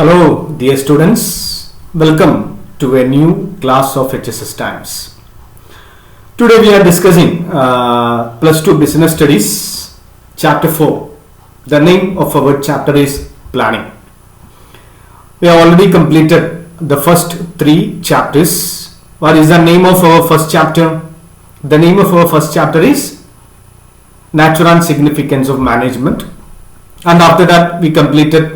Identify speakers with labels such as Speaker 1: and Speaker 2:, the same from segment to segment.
Speaker 1: Hello, dear students. Welcome to a new class of HSSTIMES. Today we are discussing Plus 2 Business Studies, Chapter 4. The name of our chapter is Planning. We have already completed the first 3 chapters. What is the name of our first chapter? The name of our first chapter is Nature and Significance of Management. And after that we completed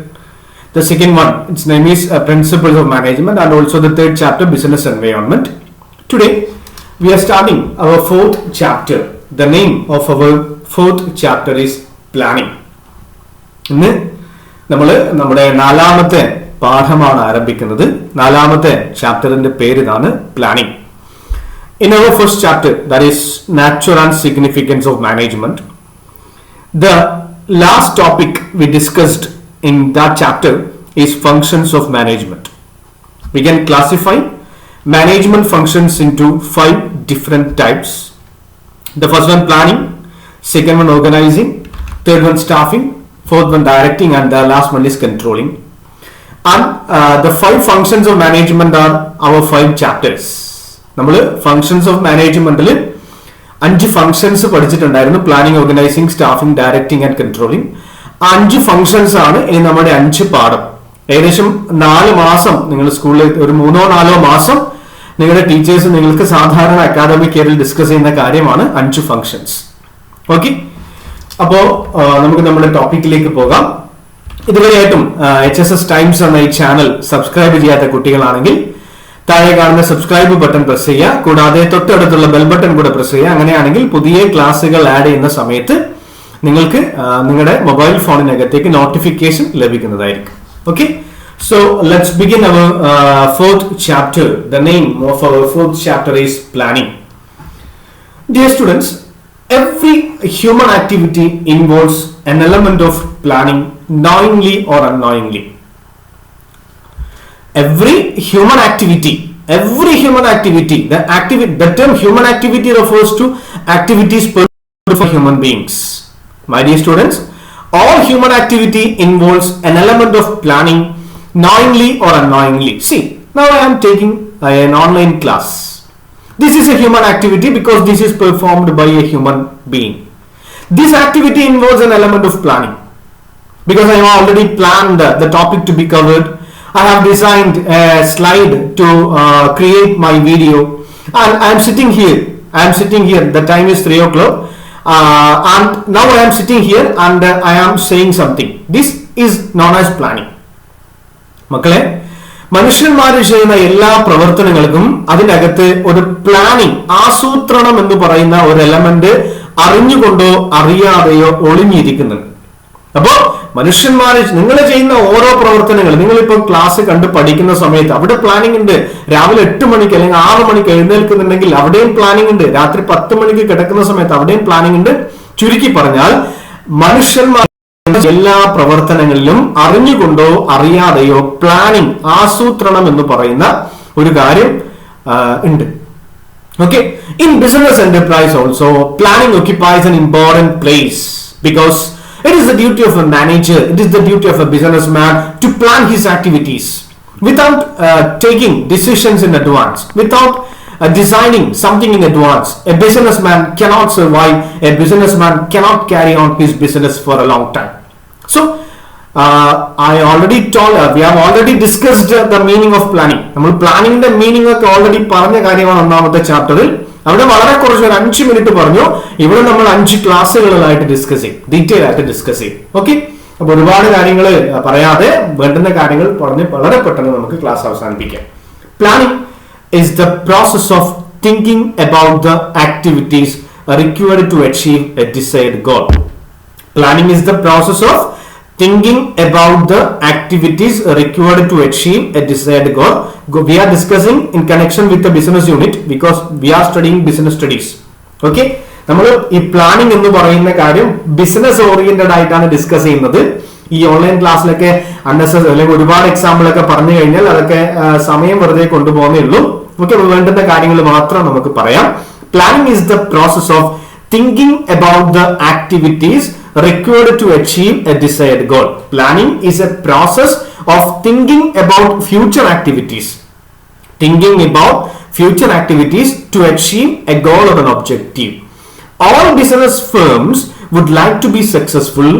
Speaker 1: the second one, its name is Principles of Management, and also the third chapter, Business Environment. Today, we are starting our fourth chapter. The name of our fourth chapter is Planning. ഇന്ന് നമ്മുടെ നാലാമത്തെ പാഠമാണ് ആരംഭിക്കുന്നത്. നാലാമത്തെ ചാപ്റ്ററിന്റെ പേര് ഇതാണ് Planning. In our first chapter, that is Nature and Significance of Management, the last topic we discussed in that chapter is functions of management. We can classify management functions into 5 different types. The first one planning, second one organizing, third one staffing, fourth one directing, and the last one is controlling. And the 5 functions of management are our 5 chapters. നമ്മൾ functions of management 5 functions പഠിച്ചിട്ടുണ്ടായിരുന്നു. Planning, organising, staffing, directing and controlling. 5 functions ആണ് ഇനി നമ്മുടെ 5 പാഠം. ഏകദേശം 4 മാസം നിങ്ങൾ സ്കൂളിൽ ഒരു 3-4 മാസം നിങ്ങളുടെ ടീച്ചേഴ്സ് നിങ്ങൾക്ക് സാധാരണ അക്കാദമിക് ഇയറിൽ ഡിസ്കസ് ചെയ്യുന്ന കാര്യമാണ് 5 ഫംഗ്ഷൻസ്. ഓക്കെ, അപ്പോ നമുക്ക് നമ്മുടെ ടോപ്പിക്കിലേക്ക് പോകാം. ഇതുവരെയായിട്ടും HSS ടൈംസ് എന്ന ഈ ചാനൽ സബ്സ്ക്രൈബ് ചെയ്യാത്ത കുട്ടികളാണെങ്കിൽ താഴെ കാണുന്ന സബ്സ്ക്രൈബ് ബട്ടൺ പ്രസ് ചെയ്യുക. കൂടാതെ തൊട്ടടുത്തുള്ള ബെൽ ബട്ടൺ കൂടെ പ്രസ് ചെയ്യുക. അങ്ങനെയാണെങ്കിൽ പുതിയ ക്ലാസ്സുകൾ ആഡ് ചെയ്യുന്ന സമയത്ത് നിങ്ങൾക്ക് നിങ്ങളുടെ മൊബൈൽ ഫോണിനകത്തേക്ക് നോട്ടിഫിക്കേഷൻ ലഭിക്കുന്നതായിരിക്കും. Okay, so let's begin our fourth chapter. The name of our fourth chapter is Planning. Dear students, every human activity involves an element of planning, knowingly or unknowingly. Every human activity, the term human activity refers to activities performed for human beings. My dear students, all human activity involves an element of planning, knowingly or unknowingly. See, now I am taking an online class. This is a human activity because this is performed by a human being. This activity involves an element of planning because I have already planned the topic to be covered. I have designed a slide to create my video, and I am sitting here. The time is 3 o'clock. And now I am sitting here and I am saying something. This is known as planning. മക്കളെ, മനുഷ്യന്മാർ ചെയ്യുന്ന എല്ലാ പ്രവർത്തനങ്ങൾക്കും അതിനകത്ത് ഒരു planning, ആസൂത്രണം എന്ന് പറയുന്ന ഒരു എലമെന്റ് അറിഞ്ഞുകൊണ്ടോ അറിയാതെയോ ഒളിഞ്ഞിരിക്കുന്നുണ്ട്. അപ്പോ മനുഷ്യന്മാർ നിങ്ങൾ ചെയ്യുന്ന ഓരോ പ്രവർത്തനങ്ങൾ, നിങ്ങളിപ്പോൾ ക്ലാസ് കണ്ട് പഠിക്കുന്ന സമയത്ത് അവിടെ പ്ലാനിങ് ഉണ്ട്. രാവിലെ 8 മണിക്ക് അല്ലെങ്കിൽ 6 മണിക്ക് എഴുന്നേൽക്കുന്നുണ്ടെങ്കിൽ അവിടെയും പ്ലാനിങ് ഉണ്ട്. രാത്രി 10 മണിക്ക് കിടക്കുന്ന സമയത്ത് അവിടെയും പ്ലാനിങ് ഉണ്ട്. ചുരുക്കി പറഞ്ഞാൽ മനുഷ്യന്മാർ എല്ലാ പ്രവർത്തനങ്ങളിലും അറിഞ്ഞുകൊണ്ടോ അറിയാതെയോ പ്ലാനിങ്, ആസൂത്രണം എന്ന് പറയുന്ന ഒരു കാര്യം ഉണ്ട്. Okay, in business enterprise also planning occupies an important place because it is the duty of a manager, it is the duty of a businessman to plan his activities. Without taking decisions in advance, without designing something in advance, a businessman cannot survive, a businessman cannot carry on his business for a long time. So, I already told, we have already discussed the meaning of planning. നമ്മൾ പ്ലാനിങ്ങിന്റെ meaning ഒക്കെ already പറഞ്ഞ കാര്യമാണ് ഒന്നാമത്തെ ചാപ്റ്ററിൽ. അവിടെ വളരെ കുറച്ച് ഒരു 5 മിനിറ്റ് പറഞ്ഞു. ഇവിടെ നമ്മൾ 5 ക്ലാസ്സുകളായിട്ട് ഡിസ്കസ് ചെയ്യും, ഡീറ്റെയിൽ ആയിട്ട് ഡിസ്കസ് ചെയ്യും. ഓക്കെ, അപ്പൊ ഒരുപാട് കാര്യങ്ങൾ പറയാതെ വേണ്ടുന്ന കാര്യങ്ങൾ പറഞ്ഞ് വളരെ പെട്ടെന്ന് നമുക്ക് ക്ലാസ് അവസാനിപ്പിക്കാം. Planning is the process of thinking about the activities required to achieve a desired goal. Planning is the process of thinking about the activities required to achieve a desired goal. We are discussing in connection with the business unit because we are studying business studies. Okay, നമ്മൾ ഈ planning എന്ന് പറയുന്ന കാര്യം business oriented ആയിട്ടാണ് discuss ചെയ്യുന്നത്. ഈ online ക്ലാസ്സിലൊക്കെ unnecessary അല്ലെങ്കിൽ ഒരുപാട് എക്സാമ്പിൾ ഒക്കെ പറഞ്ഞു കഴിഞ്ഞാൽ അതൊക്കെ സമയം വെറുതെ കൊണ്ടുപോകുന്നേ ഉള്ളൂ. ഓക്കെ, വേണ്ടുന്ന കാര്യങ്ങൾ മാത്രം നമുക്ക് പറയാം. Planning is the process of thinking about the activities required to achieve a desired goal. Planning is a process of thinking about future activities. Thinking about future activities to achieve a goal or an objective. All business firms would like to be successful,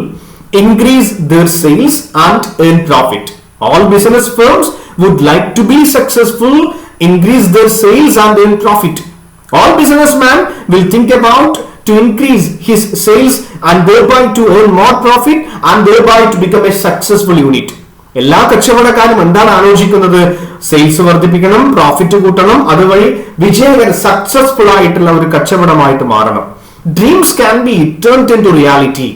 Speaker 1: increase their sales and earn profit. All business firms would like to be successful, increase their sales and earn profit. All businessmen will think about to increase his sales and thereby to earn more profit and thereby to become a successful unit. എല്ലാ കച്ചവടക്കാരും എന്താണ് ആലോചിക്കുന്നത്? Sales വർദ്ധിപ്പിക്കണം, profit കൂട്ടണം, അതുവഴി വിജയകര successful ആയിട്ടുള്ള ഒരു കച്ചവടമായിട്ട് മാറണം. Dreams can be turned into reality.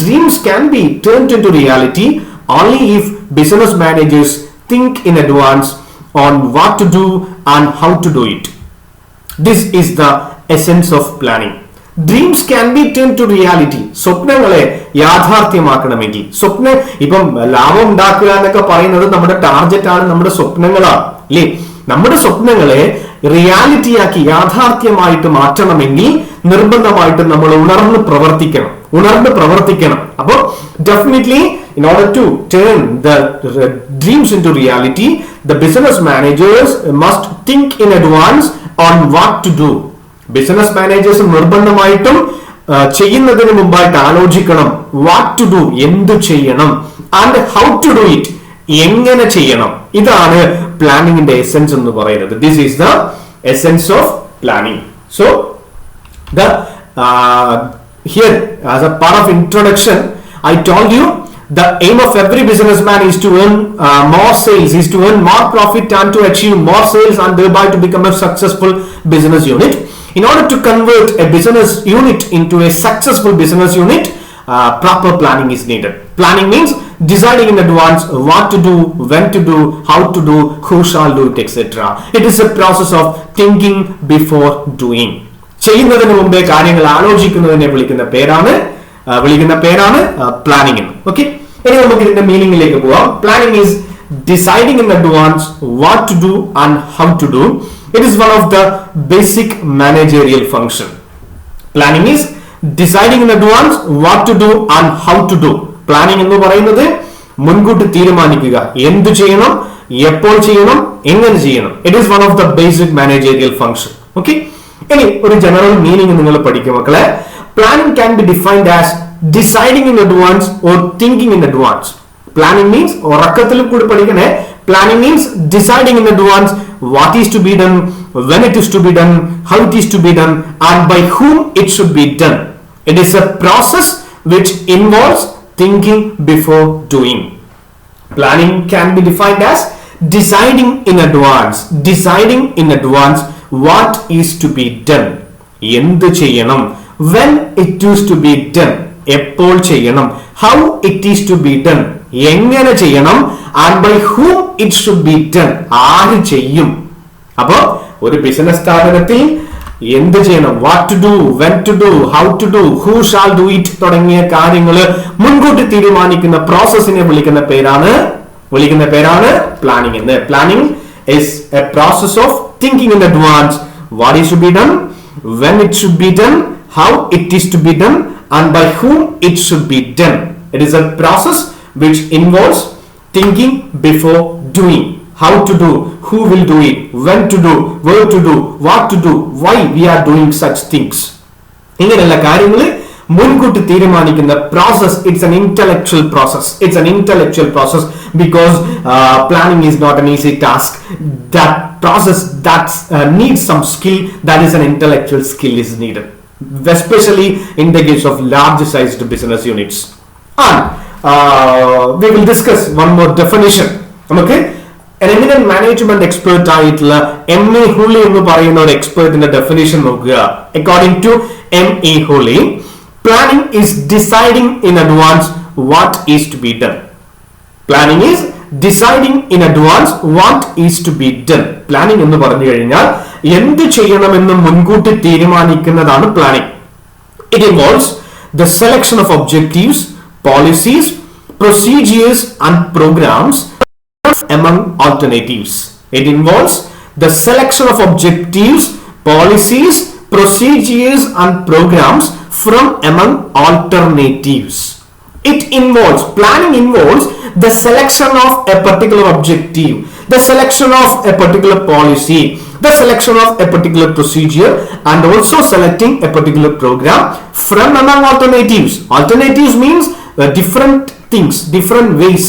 Speaker 1: Dreams can be turned into reality only if business managers think in advance on what to do and how to do it. This is the essence of planning. Dreams can be turned to reality. സ്വപ്നങ്ങളെ യാഥാർത്ഥ്യമാക്കണമെങ്കിൽ ഇപ്പം ലാഭം ഉണ്ടാക്കുക എന്നൊക്കെ പറയുന്നത് നമ്മുടെ target ആണ്, നമ്മുടെ സ്വപ്നങ്ങളാണ് അല്ലേ? നമ്മുടെ സ്വപ്നങ്ങളെ റിയാലിറ്റിയാക്കി യാഥാർത്ഥ്യമായിട്ട് മാറ്റണമെങ്കിൽ നിർബന്ധമായിട്ട് നമ്മൾ ഉണർന്ന് പ്രവർത്തിക്കണം. അപ്പോൾ definitely in order to turn the dreams into reality, the business managers must think in advance on what to do. Business managers നിർബന്ധമായിട്ടും ചെയ്യുന്നതിന് മുമ്പായിട്ട് ആലോചിക്കണം what to do, എന്ത് ചെയ്യണം, and how to do it, എങ്ങനെ ചെയ്യണം. ഇതാണ് പ്ലാനിങ്ങിന്റെ എസെൻസ് എന്ന് പറയുന്നത്. This is the essence of planning. So the here as a part of introduction I told you the aim of every businessman is to earn more sales, is to earn more profit and to achieve more sales and thereby to become a successful business unit. In order to convert a business unit into a successful business unit, proper planning is needed. Planning means deciding in advance what to do, when to do, how to do, who shall do it, etc. It is a process of thinking before doing. ചെയ്യുന്നതിന് മുമ്പേ കാര്യങ്ങൾ ആലോചിക്കുന്നതിനെ വിളിക്കുന്ന പേരാണ് planning. Okay, ഇനി നമുക്ക് ഇതിന്റെ മീനിങ്ങിലേക്ക് പോവാം. Planning is deciding in advance what to do and how to do. It is one of the basic managerial function. Planning is deciding in advance what to do and how to do. Planning എന്ന് പറയുന്നത് മുൻകൂട്ടി തീരുമാനിക്കുക, എന്ത് ചെയ്യണം, എപ്പോൾ ചെയ്യണം, എങ്ങനെ ചെയ്യണം. It is one of the basic managerial function. Okay, ഇനി ഒരു ജനറൽ മീനിങ് നിങ്ങൾ പഠിക്കും മക്കളെ. Planning can be defined as deciding in advance or thinking in advance. Planning means ഉറക്കത്തിലും കൂടി പഠിക്കണേ. Planning means deciding in advance what is to be done, when it is to be done, how it is to be done, and by whom it should be done. It is a process which involves thinking before doing. Planning can be defined as deciding in advance what is to be done, എന്ത് ചെയ്യണം, when it is to be done, എപ്പോൾ ചെയ്യണം, how it is to be done, എങ്ങനെ ചെയ്യണം, and by whom it should be done, ആര് ചെയ്യും. അപ്പോ ഒരു ബിസിനസ് സ്ഥാപനത്തിൽ എന്ത് ചെയ്യണം, what to do, when to do, how to do, who shall do it തുടങ്ങിയ കാര്യങ്ങൾ മുൻകൂട്ടി തീരുമാനിക്കുന്ന പ്രോസസ്സിനെ വിളിക്കുന്ന പേരാണ് പ്ലാനിംഗ് എന്ന്. Planning is a process of thinking in advance what is to be done, when it should be done, how it is to be done, and by whom it should be done. It is a process which involves thinking before doing. How to do, who will do it, when to do, where to do, what to do, why we are doing such things. ഇങ്ങനെയുള്ള കാര്യങ്ങൾ മുൻകൂട്ടി തീരുമാനിക്കുന്ന process. It's an intellectual process because planning is not an easy task. That process that needs some skill, that is an intellectual skill is needed, especially in the case of large sized business units. And we will discuss one more definition. Okay, an eminent management expert ആയിട്ടുള്ള M.A. Hooley എന്ന് പറയുന്ന ഒരു എക്സ്പെർട്ടിന്റെ definition നോക്കുക. According to M.A. Hooley, planning is deciding in advance what is to be done. Planning is deciding in advance what is to be done. Planning എന്ന് പറഞ്ഞു കഴിഞ്ഞാൽ എന്ത് ചെയ്യണമെന്ന് മുൻകൂട്ടി തീരുമാനിക്കുന്നതാണ് planning. It involves the selection of objectives, policies, procedures and programs among alternatives. It involves the selection of objectives, policies, procedures and programs from among alternatives. Planning involves the selection of a particular objective, the selection of a particular policy, the selection of a particular procedure, and also selecting a particular program from among alternatives. Alternatives means different things, different ways.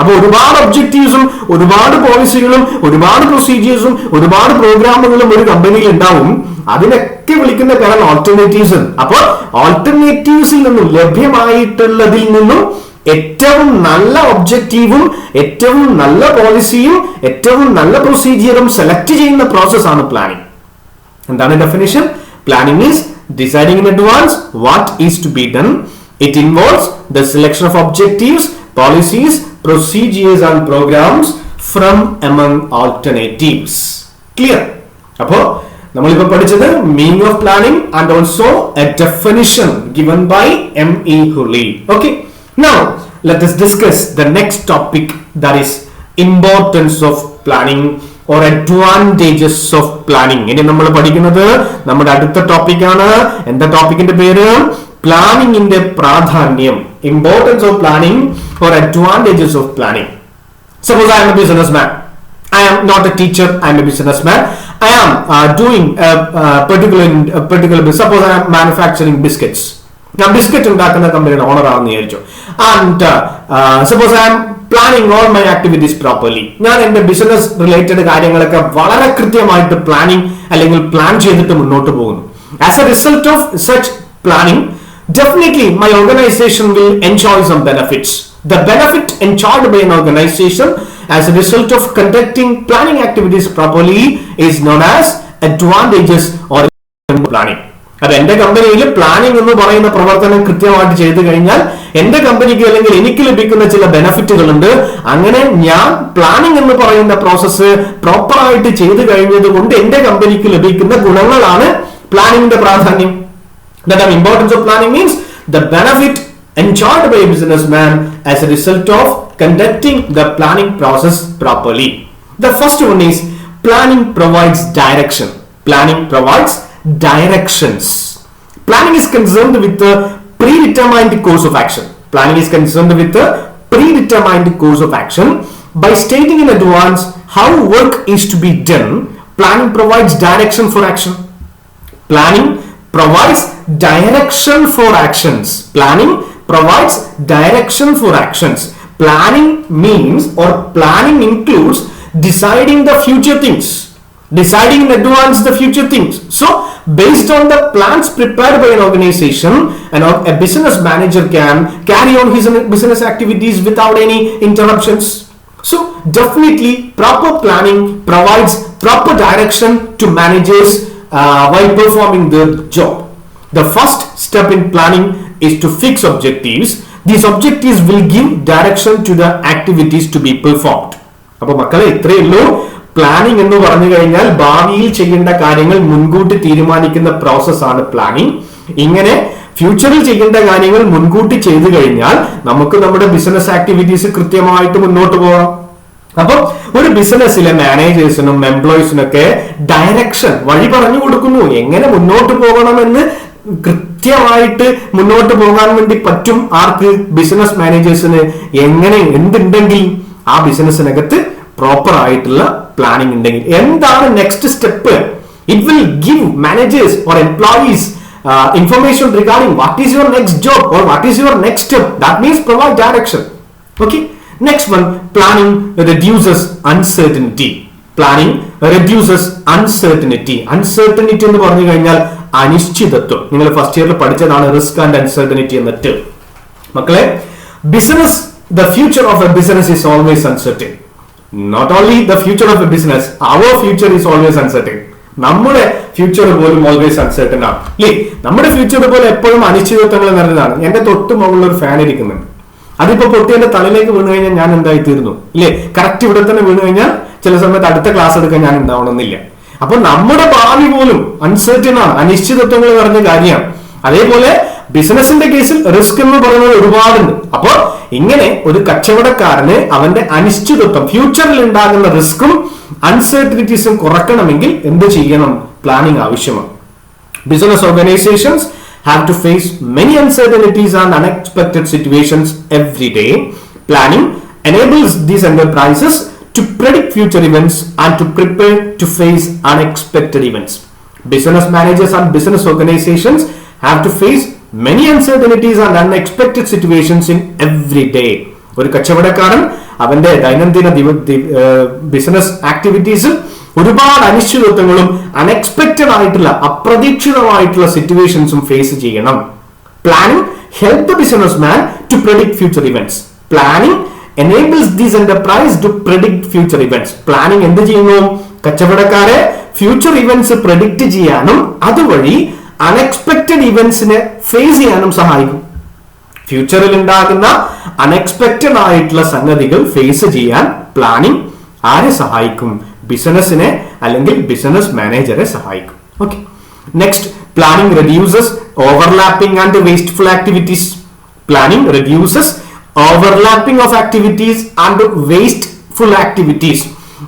Speaker 1: അപ്പോൾ ഒരുപാട് ഒബ്ജക്റ്റീവ്സും ഒരുപാട് പോളിസികളും ഒരുപാട് പ്രൊസീജിയേഴ്സും ഒരുപാട് പ്രോഗ്രാമുകളും ഒരു കമ്പനിയിൽ ഉണ്ടാവും. അതിനൊക്കെ വിളിക്കുന്ന പേരാണ് ഓൾട്ടർനേറ്റീവ്സ്. അപ്പോൾ ഓൾട്ടർനേറ്റീവ്സിൽ നിന്നും ലഭ്യമായിട്ടുള്ളതിൽ നിന്നും ഏറ്റവും നല്ല ഒബ്ജക്റ്റീവും ഏറ്റവും നല്ല പോളിസിയും ഏറ്റവും നല്ല പ്രൊസീജിയറും സെലക്ട് ചെയ്യുന്ന പ്രോസസ്സാണ് പ്ലാനിങ്. എന്താണ് definition? Planning is deciding in advance what is to be done. It involves the selection of objectives, policies, procedures and programs from among alternatives. Clear? അപ്പോൾ നമ്മളിപ്പോൾ പഠിച്ചത് meaning of planning and also a definition given by M.E. Hooley. Okay. Now let us discuss the next topic, that is importance of planning or advantages of planning. ഇനി നമ്മൾ പഠിക്കുന്നത് നമ്മുടെ അടുത്ത ടോപ്പിക്കാണ്. എന്താ ടോപ്പിക്കിന്റെ പേര്? പ്ലാനിങ്ങിന്റെ പ്രാധാന്യം, importance of planning or advantages of planning. Suppose I am a businessman. I am not a teacher. I am a businessman. I am doing a particular business. Suppose I am manufacturing biscuits. ഞാൻ biscuit ഉണ്ടാക്കുന്ന കമ്പനിയുടെ owner ആണെന്ന് വിചാരിച്ചു. And suppose I am planning all my activities properly. ഞാൻ എന്റെ business related കാര്യങ്ങളൊക്കെ വളരെ കൃത്യമായിട്ട് പ്ലാനിങ് അല്ലെങ്കിൽ പ്ലാൻ ചെയ്തിട്ട് മുന്നോട്ട് പോകുന്നു. As A result of such planning, definitely my organization will enjoy some benefits. The benefit enjoyed by an organization as a result of conducting planning activities properly is known as advantages or planning. അത് എന്റെ കമ്പനിയിൽ planning എന്ന് പറയുന്ന പ്രവർത്തനം കൃത്യമായിട്ട് ചെയ്തു കഴിഞ്ഞാൽ എന്റെ കമ്പനിക്ക് അല്ലെങ്കിൽ എനിക്ക് ലഭിക്കുന്ന ചില ബെനഫിറ്റുകൾ ഉണ്ട്. അങ്ങനെ ഞാൻ പ്ലാനിംഗ് എന്ന് പറയുന്ന പ്രോസസ്സ് പ്രോപ്പർ ആയിട്ട് ചെയ്തു കഴിഞ്ഞത് കൊണ്ട് എന്റെ കമ്പനിക്ക് ലഭിക്കുന്ന ഗുണങ്ങളാണ് പ്ലാനിംഗിന്റെ പ്രാധാന്യം. That the importance of planning means the benefit enjoyed by a businessman as a result of conducting the planning process properly. The first one is planning provides direction. Planning provides directions. Planning is concerned with the predetermined course of action. Planning is concerned with the predetermined course of action. By stating in advance how work is to be done, planning provides direction for action. Planning provides direction for actions. Planning provides direction for actions. Planning means or planning includes deciding the future things, deciding in advance the future things. So based on the plans prepared by an organization, a business manager can carry on his business activities without any interruptions. So definitely proper planning provides proper direction to managers while performing their job. The first step in planning is to fix objectives. These objectives will give direction to the activities to be performed. അപ്പോൾ മക്കളെ ഇത്രയേ ഉള്ളൂ. Planning എന്ന് പറഞ്ഞു കഴിഞ്ഞാൽ ഭാവിയിൽ ചെയ്യേണ്ട കാര്യങ്ങൾ മുൻകൂട്ടി തീരുമാനിക്കുന്ന പ്രോസസ്സാണ് പ്ലാനിംഗ്. ഇങ്ങനെ ഫ്യൂച്ചറിൽ ചെയ്യേണ്ട കാര്യങ്ങൾ മുൻകൂട്ടി ചെയ്തു കഴിഞ്ഞാൽ നമുക്ക് നമ്മുടെ ബിസിനസ് ആക്ടിവിറ്റീസ് കൃത്യമായിട്ട് മുന്നോട്ട് പോകാം. അപ്പം ഒരു ബിസിനസ്സിലെ മാനേജേഴ്സിനും എംപ്ലോയീസിനൊക്കെ ഡയറക്ഷൻ, വഴി പറഞ്ഞു കൊടുക്കുന്നു. എങ്ങനെ മുന്നോട്ട് പോകണമെന്ന് കൃത്യമായിട്ട് മുന്നോട്ട് പോകാൻ വേണ്ടി പറ്റും ആർക്ക്? ബിസിനസ് മാനേജേഴ്സിന്. എങ്ങനെ എന്തുണ്ടെങ്കിൽ ആ ബിസിനസ്സിനകത്ത് പ്രോപ്പർ ആയിട്ടുള്ള പ്ലാനിംഗ് ഉണ്ടെങ്കിൽ എന്താണ് next step? It will give managers or employees information regarding what is your next job or what is your next step. That means provide direction. Okay. Next one, planning reduces uncertainty. Planning reduces uncertainty. Uncertainty എന്ന് പറഞ്ഞു കഴിഞ്ഞാൽ അനിശ്ചിതത്വം. നിങ്ങൾ first ഇയറിൽ പഠിച്ചതാണ് risk and uncertainty എന്ന term. മക്കളെ, business, the future of a business is always uncertain. Not only the future of a business, our future is always uncertain. നമ്മുടെ ഫ്യൂച്ചർ പോലും ഓൾവേസ് അൺസർട്ടൻ ആണ് അല്ലേ? നമ്മുടെ ഫ്യൂച്ചർ പോലെ എപ്പോഴും അനിശ്ചിതത്വങ്ങൾ നിറഞ്ഞതാണ്. എന്റെ തൊട്ട് മുകളിൽ ഒരു ഫാൻ ഇരിക്കുന്നുണ്ട്. അതിപ്പോ പൊട്ടി എന്റെ തലയിലേക്ക് വീണ് കഴിഞ്ഞാൽ ഞാൻ എന്തായി തീർന്നു ഇല്ലേ? കറക്റ്റ് ഇവിടെ തന്നെ വീണ് കഴിഞ്ഞാൽ ചില സമയത്ത് അടുത്ത ക്ലാസ് എടുക്കാൻ ഞാൻ ഉണ്ടാവണമെന്നില്ല. അപ്പൊ നമ്മുടെ ഭാവി പോലും അൺസർട്ടൻ ആണ്, അനിശ്ചിതത്വങ്ങൾ നിറഞ്ഞ കാര്യമാണ്. അതേപോലെ ബിസിനസിന്റെ കേസിൽ റിസ്ക് എന്ന് പറയുന്നത് ഒരുപാടുണ്ട്. അപ്പൊ ഇങ്ങനെ ഒരു കച്ചവടക്കാരന് അവന്റെ അനിശ്ചിതത്വം, ഫ്യൂച്ചറിൽ ഉണ്ടാകുന്ന റിസ്കും അൺസർട്ടനിറ്റീസും കുറയ്ക്കണമെങ്കിൽ എന്ത് ചെയ്യണം? പ്ലാനിങ് ആവശ്യമാണ്. Business organizations have to face many uncertainties and unexpected situations every day. Planning enables these enterprises to predict future events and to prepare to face unexpected events. Business managers and business organizations have to face many uncertainties and unexpected situations in every day. ഒരു കച്ചവടക്കാരൻ അവന്റെ ദൈനംദിന business activities ഒരുപാട് അനിശ്ചിതത്വങ്ങളും unexpected ആയിട്ടുള്ള അപ്രതീക്ഷിതമായിട്ടുള്ള സിറ്റുവേഷൻസും face ചെയ്യണം. Planning help the business man to predict future events. Planning enables this enterprise to predict future events. Planning എന്ത് ചെയ്യുന്നു? കച്ചവടക്കാരെ ഫ്യൂച്ചർ ഇവന്റ്സ് പ്രെഡിക്റ്റ് ചെയ്യാനും അതുവഴി അൺഎക്സ്പെക്റ്റഡ് ഇവന്റ്സിനെ ഫേസ് ചെയ്യാനും സഹായിക്കും. ഫ്യൂച്ചറിൽ ഉണ്ടാകുന്ന അൺഎക്സ്പെക്റ്റഡ് ആയിട്ടുള്ള സംഗതികൾ ഫേസ് ചെയ്യാൻ പ്ലാനിംഗ് ആരെ സഹായിക്കും? ബിസിനസിനെ അല്ലെങ്കിൽ ബിസിനസ് മാനേജറെ സഹായിക്കും. Okay, next, planning reduces overlapping and wasteful activities. Planning reduces overlapping of activities and wasteful activities.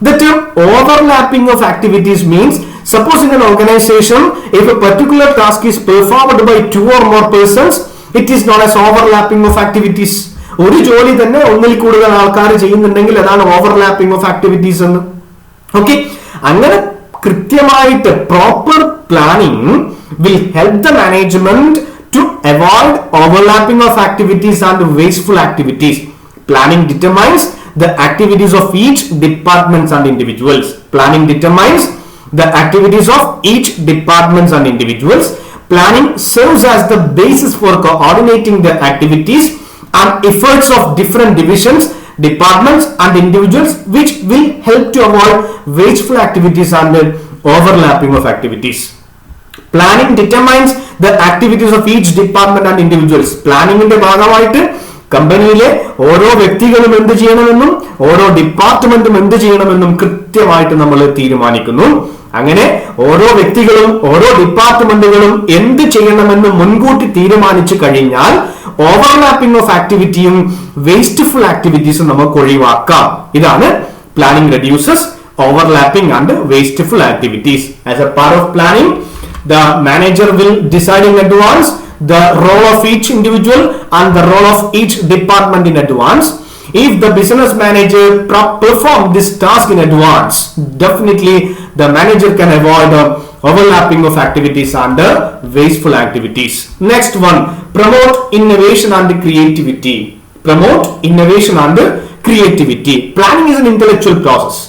Speaker 1: The term overlapping of activities means, suppose in an organization, if a particular task is performed by 2 or more persons, it is known as overlapping of activities. ഒരു ജോലി തന്നെ ഒന്നിൽ കൂടുതൽ ആൾക്കാർ ചെയ്യുന്നുണ്ടെങ്കിൽ അതാണ് overlapping of activities എന്ന്. Okay, അങ്ങനെ കൃത്യമായിട്ട് proper planning will help the management to avoid overlapping of activities and wasteful activities. Planning determines the activities of each departments and individuals. Planning determines the activities of each departments and individuals. Planning serves as the basis for coordinating the activities and efforts of different divisions, departments and individuals, which will help to avoid wasteful activities and overlapping of activities. Planning determines the activities of each department and individuals. പ്ലാനിങ്ങിന്റെ ഭാഗമായിട്ട് കമ്പനിയിലെ ഓരോ വ്യക്തികളും എന്ത് ചെയ്യണമെന്നും ഓരോ ഡിപ്പാർട്ട്മെന്റും എന്ത് ചെയ്യണമെന്നും കൃത്യമായിട്ട് നമ്മൾ തീരുമാനിക്കുന്നു. അങ്ങനെ ഓരോ വ്യക്തികളും ഓരോ ഡിപ്പാർട്ട്മെന്റുകളും എന്ത് ചെയ്യണമെന്ന് മുൻകൂട്ടി തീരുമാനിച്ചു കഴിഞ്ഞാൽ ഓവർലാപ്പിംഗ് ഓഫ് ആക്ടിവിറ്റിയും വേസ്റ്റ്ഫുൾ ആക്ടിവിറ്റീസും നമുക്ക് ഒഴിവാക്കാം. ഇതാണ് planning reduces overlapping and wasteful activities. As A part of planning, the manager will decide in advance the role of each individual and the role of each department in advance. If the business manager perform this task in advance, definitely the manager can avoid overlapping of activities and wasteful activities. Next one, promote innovation and creativity. Promote innovation and creativity. Planning is an intellectual process.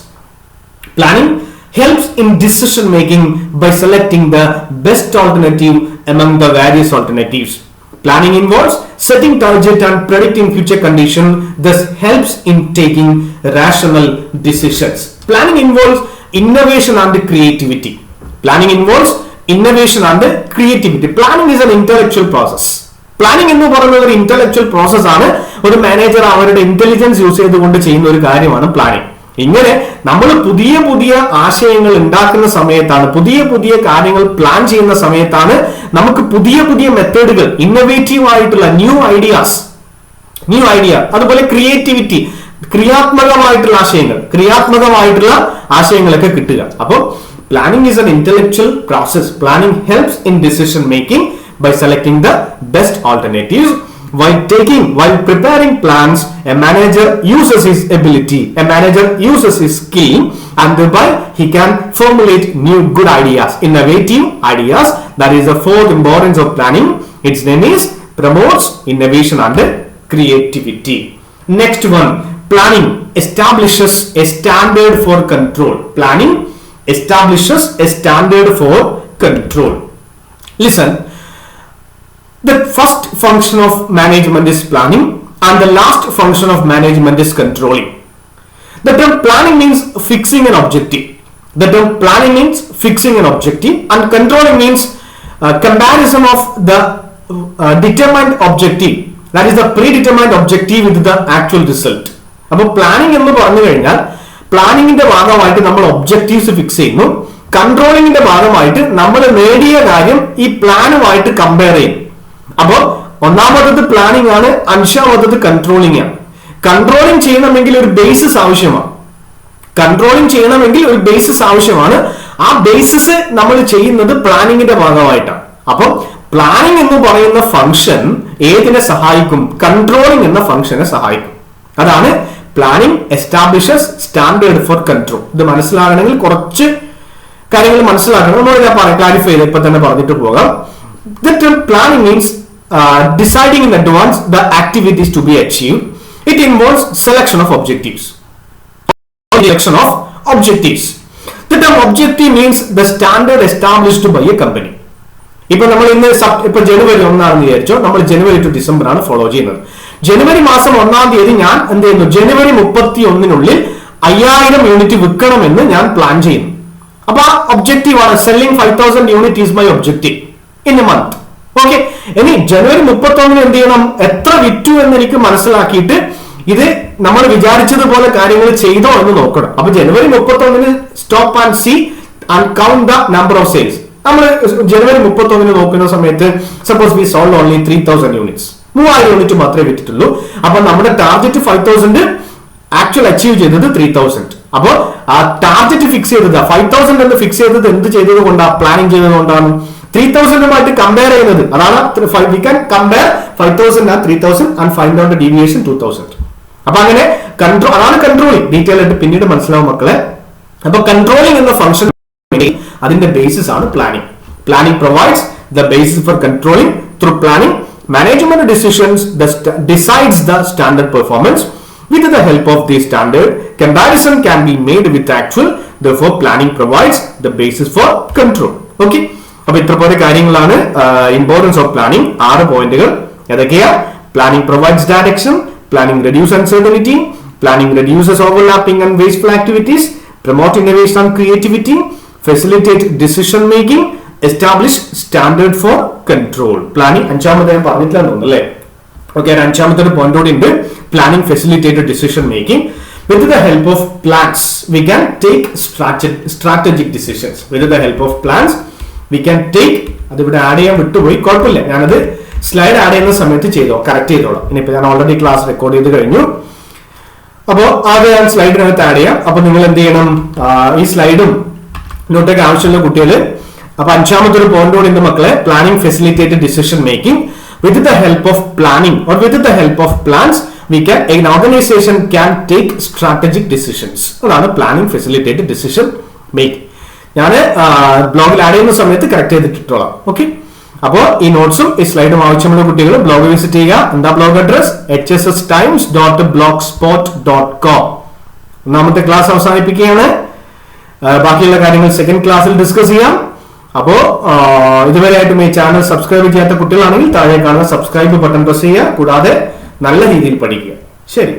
Speaker 1: Planning helps in decision making by selecting the best alternative among the various alternatives. Planning involves setting target and predicting future condition, thus helps in taking rational decisions. Planning involves innovation and creativity. Planning involves innovation and creativity. Planning is an intellectual process. Planning എന്ന് പറയുന്നത് ഒരു intellectual process ആണ്. ഒരു manager അവരുടെ intelligence use ചെയ്തുകൊണ്ട് ചെയ്യുന്ന ഒരു കാര്യമാണ് പ്ലാനിംഗ്. ഇങ്ങനെ നമ്മൾ പുതിയ പുതിയ ആശയങ്ങൾ ഉണ്ടാക്കുന്ന സമയത്താണ്, പുതിയ പുതിയ കാര്യങ്ങൾ പ്ലാൻ ചെയ്യുന്ന സമയത്താണ് നമുക്ക് പുതിയ പുതിയ മെത്തേഡുകൾ, ഇന്നോവേറ്റീവ് ആയിട്ടുള്ള ന്യൂ ഐഡിയ, അതുപോലെ ക്രിയേറ്റിവിറ്റി, ക്രിയാത്മകമായിട്ടുള്ള ആശയങ്ങളൊക്കെ കിട്ടുക. അപ്പോൾ planning is an intellectual process. Planning helps in decision making by selecting the best alternatives. While preparing plans, a manager uses his ability, a manager uses his skill, and thereby he can formulate new good ideas, innovative ideas. That is the fourth importance of planning. Its name is promotes innovation and creativity. Next one, planning establishes a standard for control. Planning establishes a standard for control. Listen, the first function of management is planning and the last function of management is controlling. The term planning means fixing an objective. And controlling means comparison of the determined objective, that is the predetermined objective with the actual result. അപ്പോൾ planning എന്ന് പറഞ്ഞു കഴിഞ്ഞാൽ പ്ലാനിങ്ങിന്റെ ഭാഗമായിട്ട് നമ്മൾ objectives fix ചെയ്യുന്നു. കൺട്രോളിങ്ങിന്റെ ഭാഗമായിട്ട് നമ്മൾ നേടിയ കാര്യം ഈ പ്ലാനുമായിട്ട് കമ്പയർ ചെയ്യും. അപ്പോൾ ഒന്നാമത്തത് പ്ലാനിംഗ് ആണ്, അഞ്ചാമത്തത് കൺട്രോളിംഗ് ആണ്. കൺട്രോളിംഗ് ചെയ്യണമെങ്കിൽ ഒരു ബേസിസ് ആവശ്യമാണ്. ആ ബേസിസ് നമ്മൾ ചെയ്യുന്നത് പ്ലാനിങ്ങിന്റെ ഭാഗമായിട്ടാണ്. അപ്പം പ്ലാനിംഗ് എന്ന് പറയുന്ന ഫംഗ്ഷൻ ഏതിനെ സഹായിക്കും? കൺട്രോളിംഗ് എന്ന ഫംഗ്ഷനെ സഹായിക്കും. അതാണ് planning establishes standard for control. ഇത് മനസ്സിലാകണമെങ്കിൽ കുറച്ച് കാര്യങ്ങൾ മനസ്സിലാക്കണം. നമ്മൾ ക്ലാരിഫൈ ചെയ്ത് ഇപ്പൊ തന്നെ പറഞ്ഞിട്ട് പോകാം. The term planning means deciding in advance the activities to be achieved. It involves selection of objectives. The term objective means the standard established by a company. ഇപ്പൊ നമ്മൾ ഇന്ന് ഇപ്പൊ ജനുവരി 1 വിചാരിച്ചോ, നമ്മൾ ജനുവരി ടു ഡിസംബർ ആണ് ഫോളോ ചെയ്യുന്നത്. ജനുവരി മാസം 1 ഞാൻ എന്ത് ചെയ്യുന്നു? ജനുവരി 31 5000 യൂണിറ്റ് വിൽക്കണമെന്ന് ഞാൻ പ്ലാൻ ചെയ്യുന്നു. അപ്പൊ ഒബ്ജക്റ്റീവ് ആണ് selling 5000 unit is my objective in A month. Okay, ഇനി ജനുവരി 31 എന്ത് ചെയ്യണം? എത്ര വിറ്റു എന്ന് എനിക്ക് മനസ്സിലാക്കിയിട്ട് ഇത് നമ്മൾ വിചാരിച്ചതുപോലെ കാര്യങ്ങൾ ചെയ്തോ എന്ന് നോക്കണം. അപ്പൊ ജനുവരി 31 stop and see and count the number of sales. നമ്മൾ ജനുവരി 31 നോക്കുന്ന സമയത്ത് suppose we sold only 3000 units, 3000 unit മാത്രമേ വിറ്റിട്ടുള്ളൂ. അപ്പൊ നമ്മുടെ ടാർഗറ്റ് 5000, ആക്ച്വൽ അച്ചീവ് ചെയ്തത് 3000. അപ്പോൾ ആ ടാർഗറ്റ് ഫിക്സ് ചെയ്തത് 5000 എന്ന് ഫിക്സ് ചെയ്തത് എന്ത് ചെയ്തത് കൊണ്ടാണ്? പ്ലാനിങ് ചെയ്തത് കൊണ്ടാണ്. 3000 കമ്പയർ ചെയ്യുന്നത് അതാണ്. We can compare 5000 and 3000 and find out deviation 2000. അപ്പൊ അങ്ങനെ കൺട്രോൾ, അതാണ് കൺട്രോളിംഗ്. ഡീറ്റെയിൽ ആയിട്ട് പിന്നീട് മനസ്സിലാവും മക്കളെ. അപ്പൊ കൺട്രോളിംഗ് എന്ന ഫംഗ്ഷൻ അതിന്റെ ബേസിസ് ആണ് planning. Planning provides the basis for controlling. Through planning management decisions decides the standard performance. With the help of the standard, comparison can be made with actual. Therefore, planning provides the basis for control. Okay. അപ്പൊ ഇത്ര പോലെ കാര്യങ്ങളാണ് importance of planning. 6 പോയിന്റുകൾ ഏതൊക്കെയാ? Planning provides direction, planning reduce uncertainty, planning reduces overlapping and wasteful activities, promote innovation and creativity, facilitate decision making, establish standard for control. Planning 5ാമത് ഞാൻ പറഞ്ഞിട്ടില്ലെന്ന് തോന്നുന്നു അല്ലേ? ഓക്കെ, 5ാമത്തെ ഒരു പോയിന്റ് കൂടി ഉണ്ട്. Planning facilitated decision making. With the help of plans, we can take strategic decisions. With the help of plans, we can take. അതിവിടെ add ചെയ്യാൻ വിട്ടുപോയി, കുഴപ്പമില്ല, ഞാനത് സ്ലൈഡ് ആഡ് ചെയ്യുന്ന സമയത്ത് കറക്റ്റ് ചെയ്തോളാം. ഇനിയിപ്പോൾ ഞാൻ ഓൾറെഡി ക്ലാസ് റെക്കോർഡ് ചെയ്ത് കഴിഞ്ഞു. അപ്പോൾ അത് ഞാൻ സ്ലൈഡിനകത്ത് ആഡ് ചെയ്യാം. അപ്പൊ നിങ്ങൾ എന്ത് ചെയ്യണം? ഈ സ്ലൈഡും നോട്ടൊക്കെ ആവശ്യമുള്ള കുട്ടികൾ. അപ്പൊ 5ാമത്തെ ഒരു പോയിന്റ് കൂടി ഉണ്ട് മക്കളെ. Planning facilitated decision making. With the help of planning or with the help of plans, an organization can take strategic decisions. അതാണ് പ്ലാനിംഗ് ഫെസിലിറ്റേറ്റഡ് ഡിസിഷൻ മേക്കിംഗ്. ഞാൻ ബ്ലോഗിൽ ആഡ് ചെയ്യുന്ന സമയത്ത് കറക്റ്റ് ചെയ്തിട്ടോളാം. ഓക്കെ, അപ്പോൾ ഈ നോട്ട്സും ഈ സ്ലൈഡും ആവശ്യമുള്ള കുട്ടികൾ ബ്ലോഗ് വിസിറ്റ് ചെയ്യുക. എന്താ ബ്ലോഗ് അഡ്രസ്? hsstimes.blogspot.com. 1ാമത്തെ ക്ലാസ് അവസാനിപ്പിക്കുകയാണ്. ബാക്കിയുള്ള കാര്യങ്ങൾ സെക്കൻഡ് ക്ലാസ്സിൽ ഡിസ്കസ് ചെയ്യാം. അപ്പോ ഇതുവരെയായിട്ടും ഈ ചാനൽ സബ്സ്ക്രൈബ് ചെയ്യാത്ത കുട്ടികളാണെങ്കിൽ താഴെ കാണുന്ന സബ്സ്ക്രൈബ് ബട്ടൺ പ്രസ് ചെയ്യുക. കൂടാതെ നല്ല രീതിയിൽ പഠിക്കുക. ശരി.